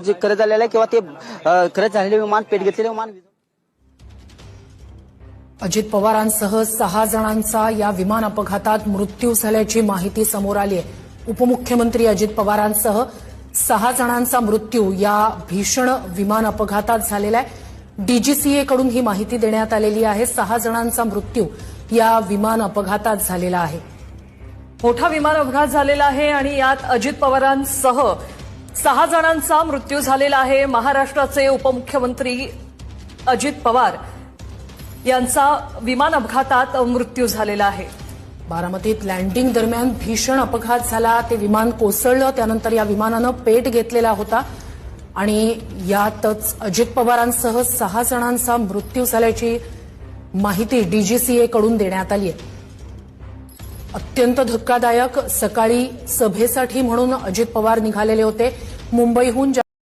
जे खरेदी झालेलं आहे किंवा ते खरेदी झालेले विमान, पेट घेतलेले विमान. अजित पवारांसह 6 जणांचा या विमान अपघातात मृत्यू झाल्याची माहिती समोर आली आहे. उपमुख्यमंत्री अजित पवारांसह 6 जणांचा मृत्यू या भीषण विमान अपघातात झालेला आहे. डीजीसीए कडून ही माहिती देण्यात आलेली आहे. 6 जणांचा मृत्यू या विमान अपघातात झालेला आहे. मोठा विमान अपघात झालेला आहे आणि यात अजित पवारांसह 6 जणांचा मृत्यू झालेला आहे. महाराष्ट्राचे उपमुख्यमंत्री अजित पवार यांचा विमान अपघातात मृत्यू झालेला आहे. बारामतीत लँडिंग दरम्यान भीषण अपघात झाला. ते विमान कोसळलं, त्यानंतर या विमानानं पेट घेतलेला होता आणि यातच अजित पवारांसह 6 जणांचा मृत्यू झाल्याची माहिती डीजीसीए कडून देण्यात आली आहे. अत्यंत धक्कादायक. सकाळी सभेसाठी म्हणून अजित पवार निघालेले होते. मुंबईहून